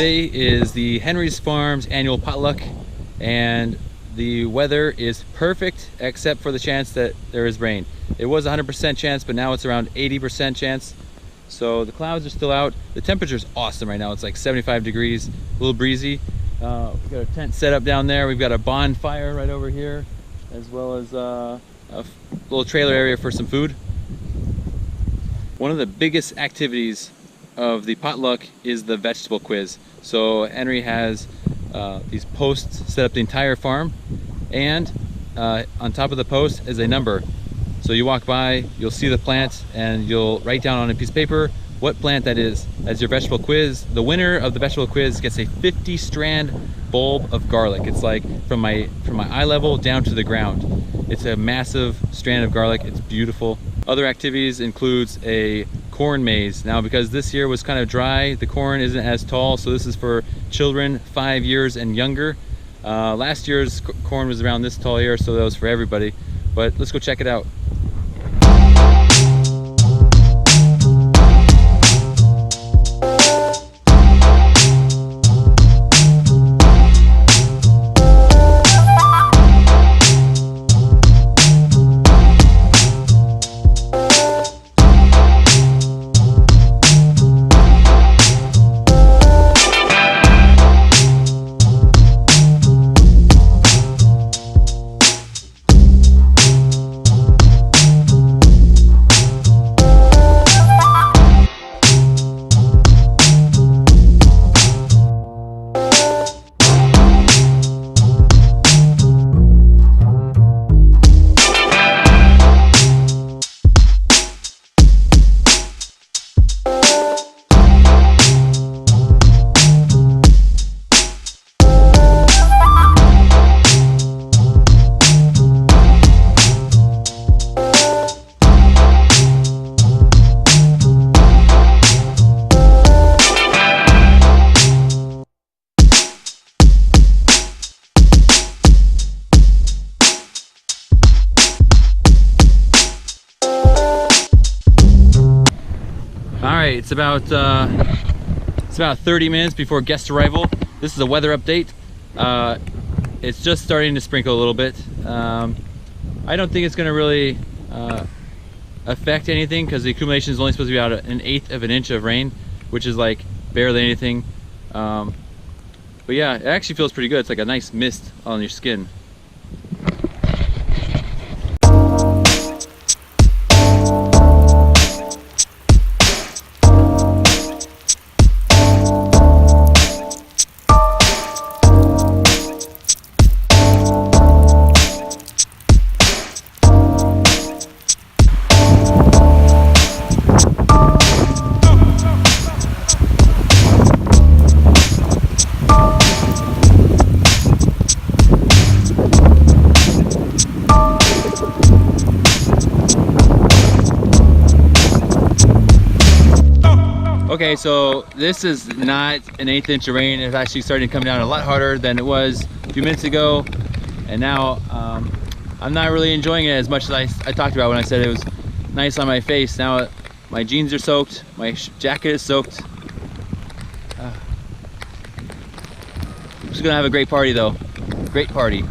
Today is the Henry's Farms annual potluck, and the weather is perfect except for the chance that there is rain. It was 100% chance, but now it's around 80% chance. So the clouds are still out. The temperature's awesome right now. It's like 75 degrees, a little breezy. We've got a tent set up down there. We've got a bonfire right over here, as well as a little trailer area for some food. One of the biggest activities of the potluck is the vegetable quiz. So Henry has these posts set up the entire farm, and on top of the post is a number. So you walk by, you'll see the plant, and you'll write down on a piece of paper what plant that is as your vegetable quiz. The winner of the vegetable quiz gets a 50 strand bulb of garlic. It's like from my eye level down to the ground. It's a massive strand of garlic. It's beautiful. Other activities includes a corn maze. Now, because this year was kind of dry, the corn isn't as tall, so this is for children 5 years and younger. Last year's corn was around this tall here, so that was for everybody. But let's go check it out. Alright, it's about 30 minutes before guest arrival. This is a weather update. It's just starting to sprinkle a little bit. I don't think it's going to really affect anything, because the accumulation is only supposed to be about 1/8 of an inch of rain, which is like barely anything. But yeah, it actually feels pretty good. It's like a nice mist on your skin. Okay, so this is not an 1/8 inch of rain. It's actually starting to come down a lot harder than it was a few minutes ago. And now I'm not really enjoying it as much as I talked about when I said it was nice on my face. Now my jeans are soaked, my jacket is soaked. I'm just gonna have a great party though. Great party.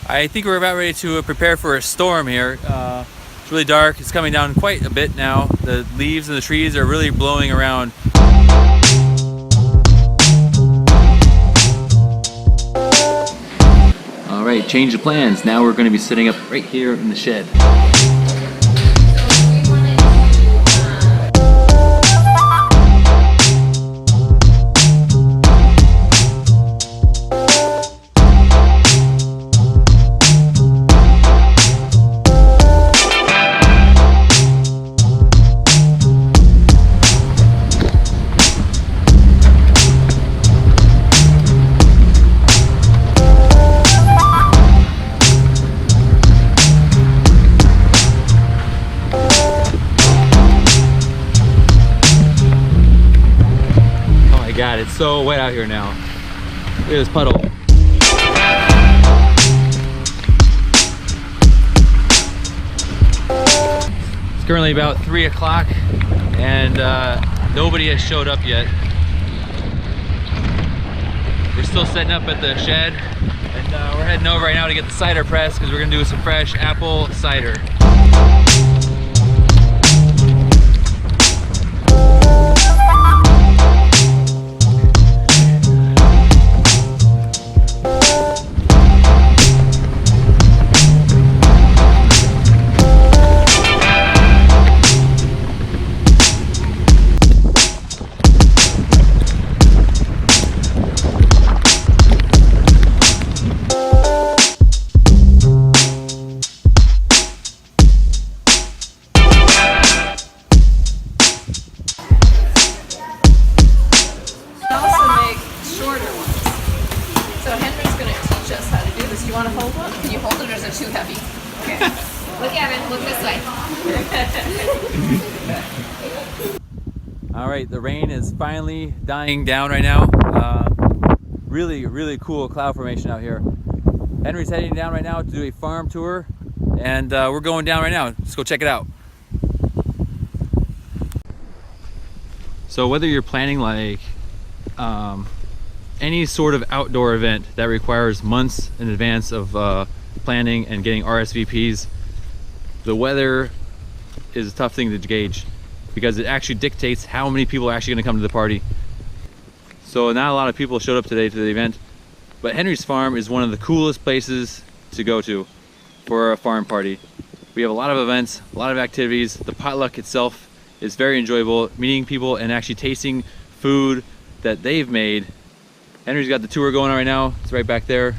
I think we're about ready to prepare for a storm here. It's really dark. It's coming down quite a bit now. The leaves and the trees are really blowing around. All right, change of plans. Now we're going to be sitting up right here in the shed. so wet out here now. Look at this puddle. It's currently about 3 o'clock and nobody has showed up yet. We're still setting up at the shed and we're heading over right now to get the cider press because we're gonna do some fresh apple cider. All right, the rain is finally dying down right now. Really cool cloud formation out here. Henry's heading down right now to do a farm tour, and we're going down right now. Let's go check it out. So whether you're planning like any sort of outdoor event that requires months in advance of planning and getting RSVPs, the weather is a tough thing to gauge because it actually dictates how many people are actually going to come to the party. So not a lot of people showed up today to the event, but Henry's farm is one of the coolest places to go to for a farm party. We have a lot of events, a lot of activities. The potluck itself is very enjoyable, meeting people and actually tasting food that they've made. Henry's got the tour going on right now. It's right back there.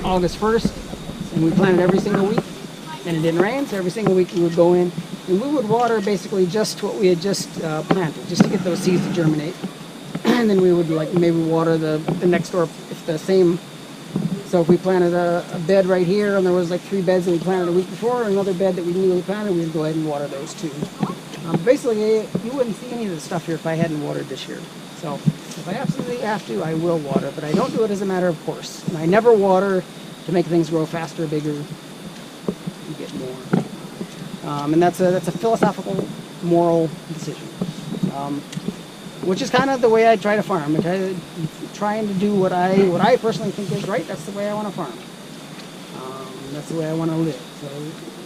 August 1st, and we planted every single week, and it didn't rain, so every single week we would go in and we would water basically just what we had just planted, just to get those seeds to germinate. And then we would like maybe water the next door if the same. So if we planted a bed right here and there was like 3 beds that we planted a week before, and another bed that we newly planted, we'd go ahead and water those too. Basically, you wouldn't see any of the stuff here if I hadn't watered this year. So if I absolutely have to, I will water, but I don't do it as a matter of course. And I never water to make things grow faster, bigger, and get more. And that's a philosophical, moral decision. Which is kind of the way I try to farm. Trying to do what I personally think is right. That's the way I want to farm. That's the way I want to live.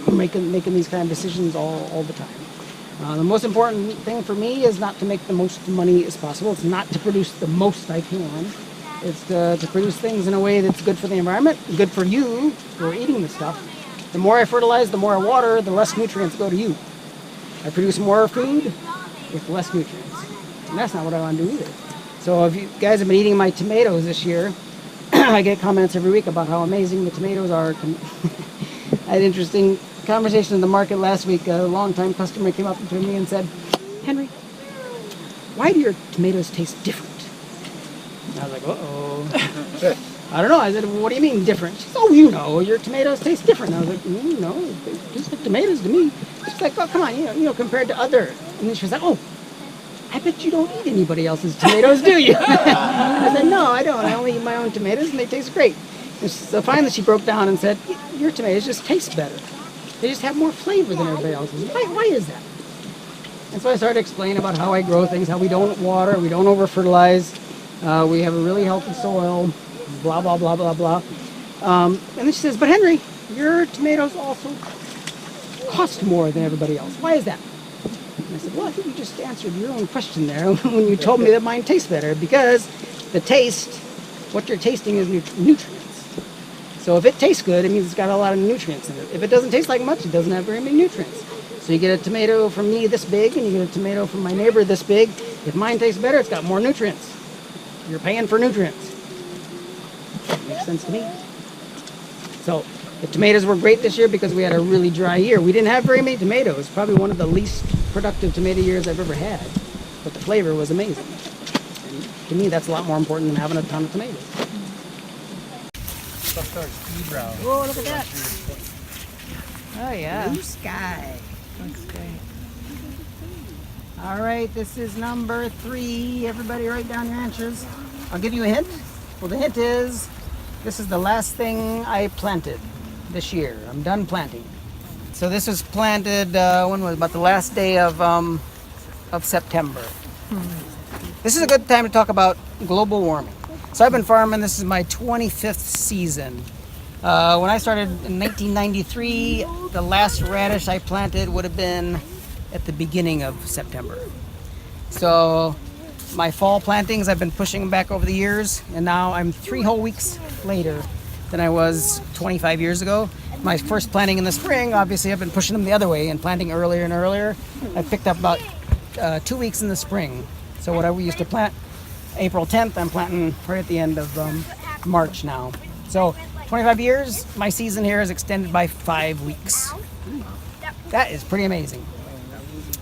So making these kind of decisions all the time. The most important thing for me is not to make the most money as possible. It's not to produce the most I can. It's to produce things in a way that's good for the environment, good for you who are eating the stuff. The more I fertilize, the more I water, the less nutrients go to you. I produce more food with less nutrients. And that's not what I want to do either. So if you guys have been eating my tomatoes this year, I get comments every week about how amazing the tomatoes are. I had an interesting conversation in the market last week. A longtime customer came up to me and said, "Henry, why do your tomatoes taste different?" And I was like, uh-oh. I don't know. I said, well, what do you mean different? She said, oh, you know, your tomatoes taste different. And I was like, no, they taste like tomatoes to me. She's like, oh, come on, you know, compared to other. And then she was like, oh, I bet you don't eat anybody else's tomatoes, do you? I said, no, I don't. I only eat my own tomatoes, and they taste great. And so finally she broke down and said, your tomatoes just taste better. They just have more flavor than everybody else's. Why is that? And so I started explaining about how I grow things, how we don't water, we don't over-fertilize, we have a really healthy soil, blah, blah, blah, blah, blah. And then she says, but Henry, your tomatoes also cost more than everybody else. Why is that? And I said, well, I think you just answered your own question there when you told me that mine tastes better, because the taste, what you're tasting is nutrients. So if it tastes good, it means it's got a lot of nutrients in it. If it doesn't taste like much, it doesn't have very many nutrients. So you get a tomato from me this big, and you get a tomato from my neighbor this big. If mine tastes better, it's got more nutrients. You're paying for nutrients. Makes sense to me. So the tomatoes were great this year because we had a really dry year. We didn't have very many tomatoes. Probably one of the least productive tomato years I've ever had. But the flavor was amazing. And to me, that's a lot more important than having a ton of tomatoes. Oh, look at that. Oh, yeah. Blue sky. Looks great. All right, this is number 3. Everybody write down your answers. I'll give you a hint. Well, the hint is this is the last thing I planted this year. I'm done planting. So this was planted, when was it? About the last day of September. This is a good time to talk about global warming. So I've been farming, this is my 25th season. When I started in 1993, the last radish I planted would have been at the beginning of September. So my fall plantings, I've been pushing them back over the years, and now I'm 3 whole weeks later than I was 25 years ago. My first planting in the spring, obviously I've been pushing them the other way and planting earlier and earlier. I picked up about 2 weeks in the spring. So what I used to plant April 10th, I'm planting right at the end of March now. So 25 years, my season here is extended by 5 weeks. That is pretty amazing.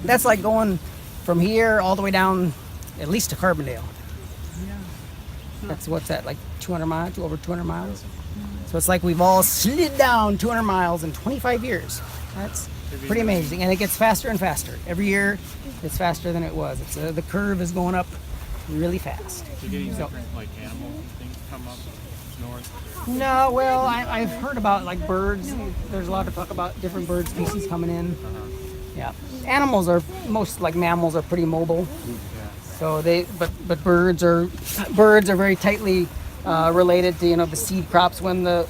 That's like going from here all the way down at least to Carbondale. That's what's that, like 200 miles, over 200 miles? So it's like we've all slid down 200 miles in 25 years. That's pretty amazing. And it gets faster and faster. Every year it's faster than it was. It's the curve is going up really fast. So getting different like animals and things come up north? No, well, I've heard about like birds. There's a lot of talk about different bird species coming in. Yeah. Animals are, most like mammals are pretty mobile. So but birds are very tightly related to the seed crops when the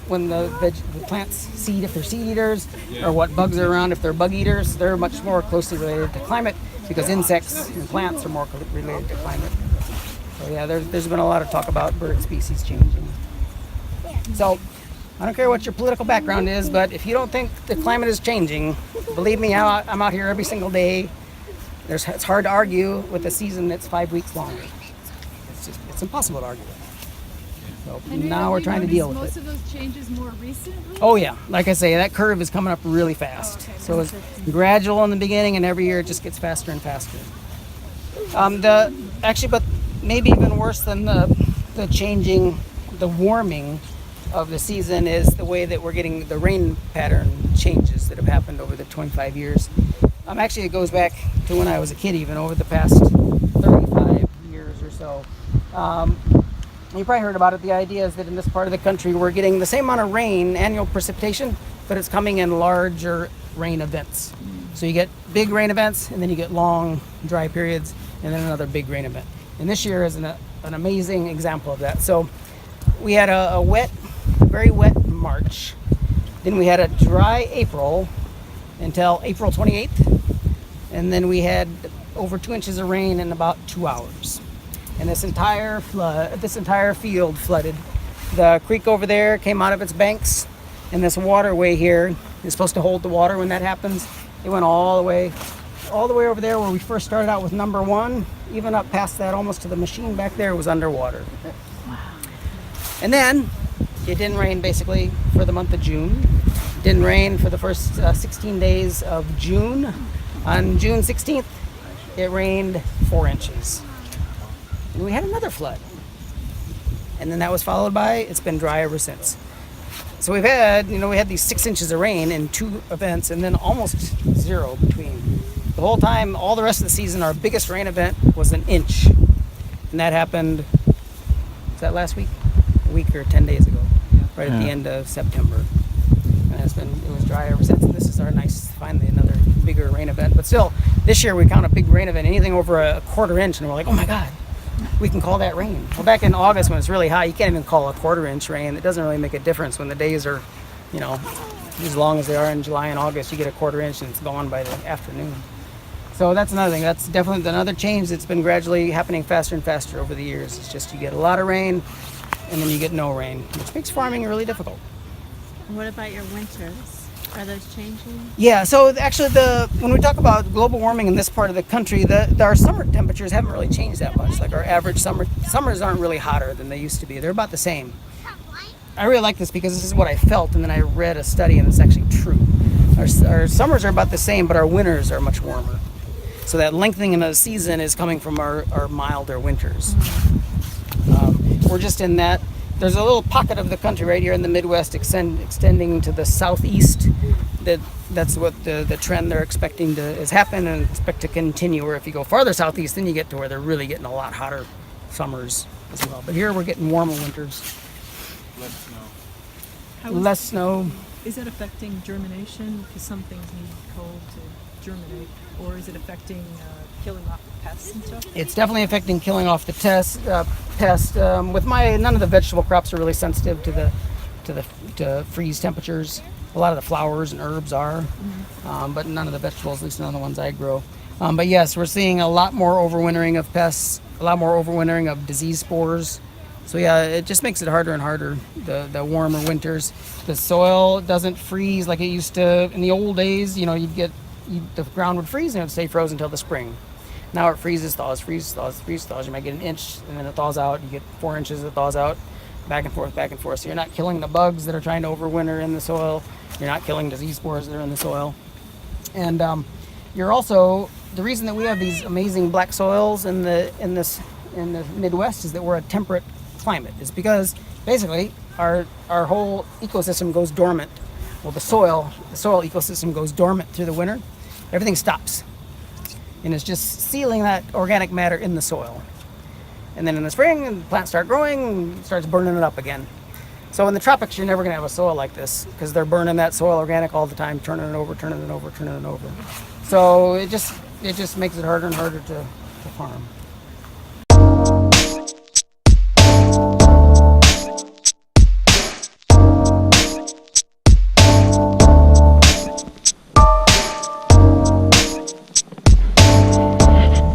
plants seed if they're seed eaters, or what bugs are around if they're bug eaters. They're much more closely related to climate because insects and plants are more related to climate. So yeah, there's been a lot of talk about bird species changing. So I don't care what your political background is, but if you don't think the climate is changing, believe me, I'm out here every single day. It's hard to argue with a season that's 5 weeks long. It's impossible to argue with. So now we're trying to deal with it. Most of those changes more recently? Oh yeah, like I say, that curve is coming up really fast. So it's gradual in the beginning, and every year it just gets faster and faster. But maybe even worse than the warming of the season is the way that we're getting the rain pattern changes that have happened over the 25 years. Actually, it goes back to when I was a kid, even over the past 35 years or so. You probably heard about it. The idea is that in this part of the country, we're getting the same amount of rain, annual precipitation, but it's coming in larger rain events. So you get big rain events, and then you get long dry periods, and then another big rain event. And this year is an amazing example of that. So we had a very wet March. Then we had a dry April until April 28th. And then we had over 2 inches of rain in about 2 hours. And this entire field flooded. The creek over there came out of its banks, and this waterway here is supposed to hold the water when that happens. It went all the way over there where we first started out with number 1, even up past that almost to the machine back there was underwater. And then it didn't rain basically for the month of June. It didn't rain for the first 16 days of June. On June 16th, it rained 4 inches. And we had another flood. And then that was followed by, it's been dry ever since. So we had these 6 inches of rain in 2 events, and then almost 0 between. The whole time, all the rest of the season, our biggest rain event was 1 inch. And that happened, was that last week? A week or 10 days ago, right at the end of September. And it was dry ever since. And this is finally another bigger rain event. But still, this year we count a big rain event, anything over a 1/4 inch, and we're like, oh my God, we can call that rain. Well, back in August when it's really hot, you can't even call a 1/4 inch rain. It doesn't really make a difference when the days are, as long as they are in July and August. You get a 1/4 inch and it's gone by the afternoon. So that's another thing. That's definitely another change that's been gradually happening faster and faster over the years. It's just you get a lot of rain and then you get no rain, which makes farming really difficult. What about your winters? Are those changing? Yeah, so actually when we talk about global warming in this part of the country, our summer temperatures haven't really changed that much. Like our average summers aren't really hotter than they used to be. They're about the same. I really like this because this is what I felt, and then I read a study and it's actually true. Our summers are about the same, but our winters are much warmer. So that lengthening of the season is coming from our milder winters. We're just in that. There's a little pocket of the country right here in the Midwest extending to the southeast that that's what the trend they're expecting is happen and expect to continue. Or if you go farther southeast, then you get to where they're really getting a lot hotter summers as well. But here we're getting warmer winters, Less snow. less snow. Is it affecting germination? Because some things need cold to germinate, or is it affecting killing off the pests and stuff? It's definitely affecting killing off the pest. With none of the vegetable crops are really sensitive to freeze temperatures. A lot of the flowers and herbs are, but none of the vegetables, at least none of the ones I grow. But yes, we're seeing a lot more overwintering of pests, a lot more overwintering of disease spores. So yeah, it just makes it harder and harder, the warmer winters. The soil doesn't freeze like it used to in the old days. You know, the ground would freeze and it would stay frozen until the spring. Now it freezes, thaws, freezes, thaws, freezes, thaws. You might get an inch and then it thaws out. You get 4 inches, it thaws out, back and forth, back and forth. So you're not killing the bugs that are trying to overwinter in the soil. You're not killing disease spores that are in the soil. And you're also, the reason that we have these amazing black soils in the Midwest is that we're a temperate climate. Is because basically our whole ecosystem goes dormant. Well, the soil ecosystem goes dormant through the winter. Everything stops, and it's just sealing that organic matter in the soil. And then in the spring, the plants start growing, and it starts burning it up again. So in the tropics, you're never going to have a soil like this because they're burning that soil organic all the time, turning it over, turning it over, turning it over. So it just makes it harder and harder to farm.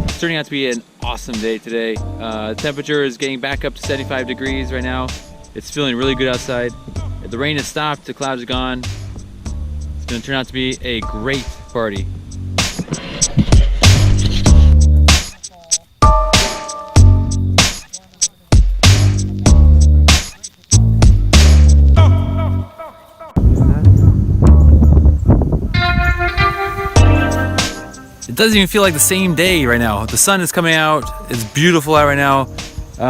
It's turning out to be an awesome day today. The temperature is getting back up to 75 degrees right now. It's feeling really good outside. The rain has stopped, the clouds are gone. It's gonna turn out to be a great party. It doesn't even feel like the same day right now. The sun is coming out. It's beautiful out right now.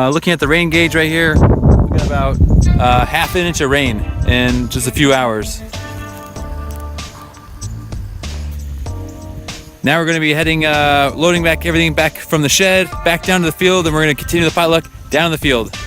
Looking at the rain gauge right here, we got about half an inch of rain in just a few hours. Now we're going to be heading, loading back everything back from the shed, back down to the field, and we're going to continue the potluck down the field.